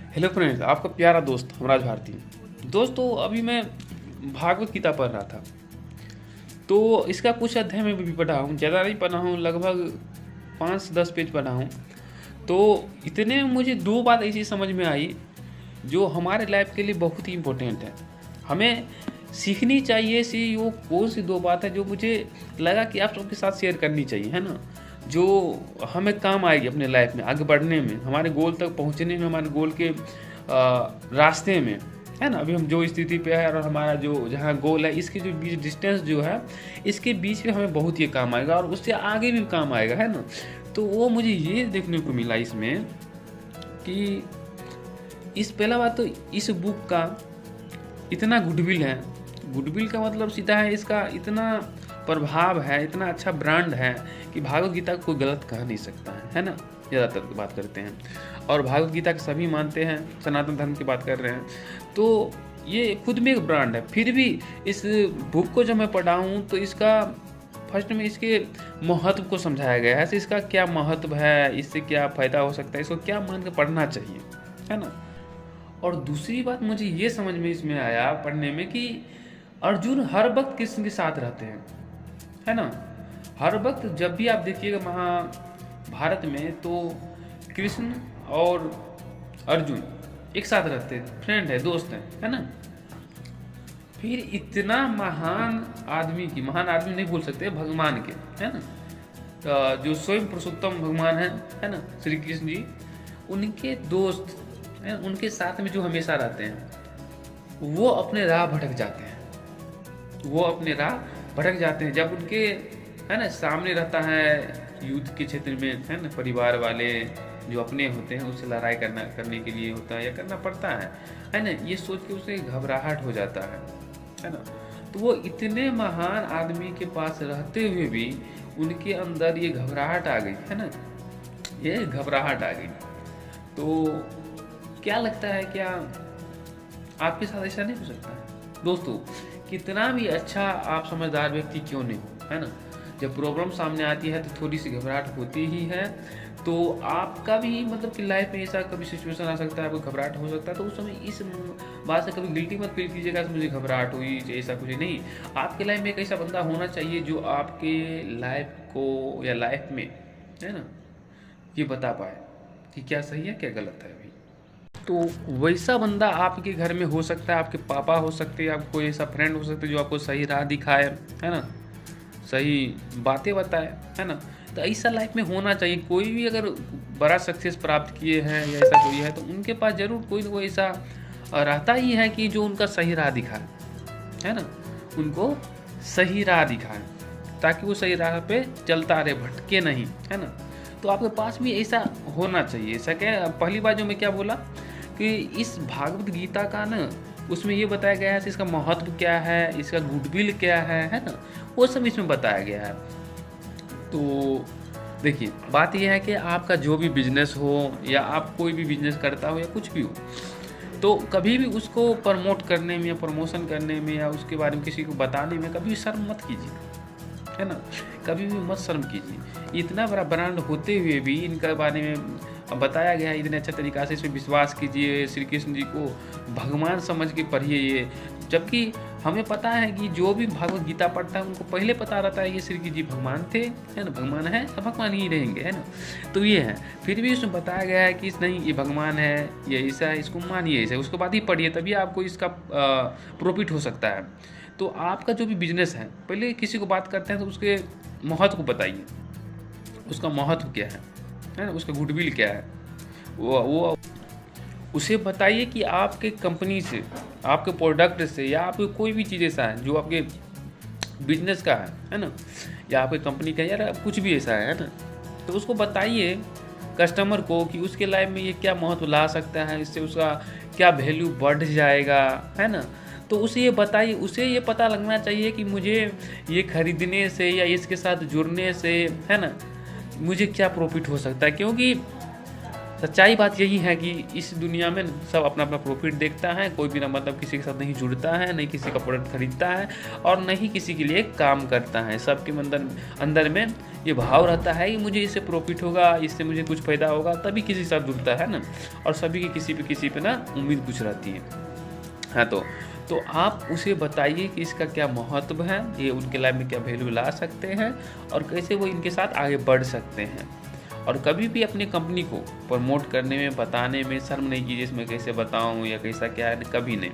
Hello friends, आपका प्यारा दोस्त हमराज भारती। दोस्तों, अभी मैं भागवत गीता पढ़ रहा था, तो इसका कुछ अध्याय में भी पढ़ा हूँ, ज़्यादा नहीं पढ़ा हूँ, लगभग 5 से 10 पेज पढ़ा हूँ। तो इतने में मुझे 2 बात ऐसी समझ में आई जो हमारे लाइफ के लिए बहुत ही इम्पोर्टेंट है। हमें सीखनी चाहिए सी वो कौन सी 2 बात है जो मुझे लगा कि आप सबके साथ शेयर करनी चाहिए, है ना? जो हमें काम आएगी अपने लाइफ में आगे बढ़ने में, हमारे गोल तक पहुँचने में, हमारे गोल के रास्ते में, है ना? अभी हम जो स्थिति पे है और हमारा जो जहाँ गोल है, इसके जो बीच डिस्टेंस जो है, इसके बीच में हमें बहुत ये काम आएगा और उससे आगे भी काम आएगा, है ना? तो वो मुझे ये देखने को मिला इसमें कि इस पहला बात तो इस बुक का इतना गुडविल है। गुडविल का मतलब सीधा है, इसका इतना प्रभाव है, इतना अच्छा ब्रांड है कि भागवत गीता को कोई गलत कह नहीं सकता है ना? ज़्यादातर बात करते हैं और भागवत गीता के सभी मानते हैं, सनातन धर्म की बात कर रहे हैं, तो ये खुद में एक ब्रांड है। फिर भी इस बुक को जब मैं पढ़ा हूँ तो इसका फर्स्ट में इसके महत्व को समझाया गया है, इसका क्या महत्व है, इससे क्या फ़ायदा हो सकता है, इसको क्या मान के पढ़ना चाहिए, है ना? और दूसरी बात मुझे ये समझ में इसमें आया पढ़ने में कि अर्जुन हर वक्त कृष्ण के साथ रहते हैं, है ना? हर वक्त जब भी आप देखिएगा महाभारत में तो कृष्ण और अर्जुन एक साथ रहते हैं, फ्रेंड है, दोस्त हैं, है ना? फिर इतना महान आदमी की, महान आदमी नहीं बोल सकते, भगवान के, है ना? जो स्वयं पुरुषोत्तम भगवान है ना, श्री कृष्ण जी, उनके दोस्त हैं, उनके साथ में जो हमेशा रहते हैं, वो अपने राह भटक जाते हैं। वो अपने राह भटक जाते हैं जब उनके, है ना, सामने रहता है युद्ध के क्षेत्र में, है ना, परिवार वाले जो अपने होते हैं उससे लड़ाई करने के लिए होता है या करना पड़ता है ना? ये सोच के उसे घबराहट हो जाता है ना? तो वो इतने महान आदमी के पास रहते हुए भी उनके अंदर ये घबराहट आ गई, है ना? ये घबराहट आ गई। तो क्या लगता है, क्या आपके साथ ऐसा नहीं हो सकता है? दोस्तों, कितना भी अच्छा आप समझदार व्यक्ति क्यों नहीं हो, है ना, जब प्रॉब्लम सामने आती है तो थोड़ी सी घबराहट होती ही है। तो आपका भी मतलब कि लाइफ में ऐसा कभी सिचुएशन आ सकता है, आपको घबराहट हो सकता है, तो उस समय इस बात से कभी गिल्टी मत फील कीजिएगा कि मुझे घबराहट हुई, ऐसा कुछ नहीं। आपके लाइफ में एक ऐसा बंदा होना चाहिए जो आपके लाइफ को या लाइफ में, है ना, ये बता पाए कि क्या सही है क्या गलत है। अभी तो वैसा बंदा आपके घर में हो सकता है, आपके पापा हो सकते हैं, आपको ऐसा फ्रेंड हो सकते हैं जो आपको सही राह दिखाए, है ना, सही बातें बताए, है ना? तो ऐसा लाइफ में होना चाहिए। कोई भी अगर बड़ा सक्सेस प्राप्त किए हैं या ऐसा कोई है तो उनके पास जरूर कोई ना कोई ऐसा रहता ही है कि जो उनका सही राह दिखाए, है ना, उनको सही राह दिखाए ताकि वो सही राह पे चलता रहे, भटके नहीं, है ना? तो आपके पास भी ऐसा होना चाहिए। ऐसा क्या, पहली बार जो मैं क्या बोला कि इस भागवत गीता का ना, उसमें ये बताया गया है इसका महत्व क्या है, इसका गुडविल क्या है ना, वो सब इसमें बताया गया है। तो देखिए, बात यह है कि आपका जो भी बिजनेस हो या आप कोई भी बिजनेस करता हो या कुछ भी हो, तो कभी भी उसको प्रमोट करने में या प्रमोशन करने में या उसके बारे में किसी को बताने में कभी शर्म मत कीजिए, है ना? कभी भी मत शर्म कीजिए। इतना बड़ा ब्रांड होते हुए भी इनके बारे में बताया गया है इतने अच्छा तरीक़ा से, इसमें विश्वास कीजिए, श्री कृष्ण जी को भगवान समझ के पढ़िए ये। जबकि हमें पता है कि जो भी भागवत गीता पढ़ता है उनको पहले पता रहता है ये श्री कृष्ण जी भगवान थे, है ना, भगवान है तो भगवान ही रहेंगे, है ना? तो ये है। फिर भी उसमें बताया गया है कि नहीं, ये भगवान है, ये ऐसा है, इसको मानिए ऐसा है, उसके बाद ही पढ़िए, तभी आपको इसका प्रॉफिट हो सकता है। तो आपका जो भी बिजनेस है, पहले किसी को बात करते हैं तो उसके महत्व को बताइए, उसका महत्व क्या है ना, उसका गुडविल क्या है, वो उसे बताइए कि आपके कंपनी से, आपके प्रोडक्ट से या आपके कोई भी चीज़ ऐसा है जो आपके बिजनेस का है ना, या आपके कंपनी का, या कुछ भी ऐसा है ना, तो उसको बताइए कस्टमर को कि उसके लाइफ में ये क्या महत्व ला सकता है, इससे उसका क्या वैल्यू बढ़ जाएगा, है ना? तो उसे ये बताइए, उसे ये पता लगना चाहिए कि मुझे ये खरीदने से या इसके साथ जुड़ने से, है ना, मुझे क्या प्रॉफिट हो सकता है। क्योंकि सच्चाई बात यही है कि इस दुनिया में सब अपना अपना प्रॉफिट देखता है, कोई बिना मतलब किसी के साथ नहीं जुड़ता है, नहीं किसी का प्रोडक्ट खरीदता है और नहीं किसी के लिए काम करता है। सबके अंदर में ये भाव रहता है कि मुझे इससे प्रॉफिट होगा, इससे मुझे कुछ फ़ायदा होगा, तभी किसी के साथ जुड़ता है ना। और सभी की किसी पे ना उम्मीद कुछ रहती है। हाँ, तो आप उसे बताइए कि इसका क्या महत्व है, ये उनके लाइफ में क्या वैल्यू ला सकते हैं और कैसे वो इनके साथ आगे बढ़ सकते हैं। और कभी भी अपनी कंपनी को प्रमोट करने में, बताने में शर्म नहीं कीजिए, इसमें कैसे बताऊं या कैसा क्या है, कभी नहीं।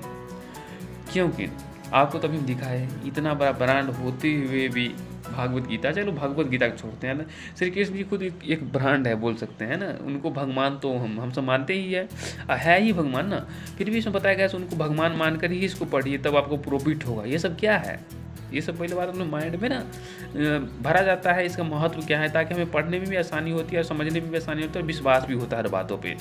क्योंकि आपको तभी दिखा है इतना बड़ा ब्रांड होते हुए भी भागवत गीता, चलो भागवत गीता को छोड़ते हैं ना, श्री कृष्ण जी खुद एक ब्रांड है बोल सकते हैं ना। उनको भगवान तो हम सब मानते ही है ही भगवान ना, फिर भी इसमें बताया गया उनको भगवान मानकर ही इसको पढ़िए, तब आपको प्रॉफिट होगा। ये सब क्या है, ये सब पहले बात अपने माइंड में ना भरा जाता है, इसका महत्व क्या है, ताकि हमें पढ़ने में भी आसानी होती है और समझने में भी आसानी होती है और विश्वास भी होता है हर बातों पे।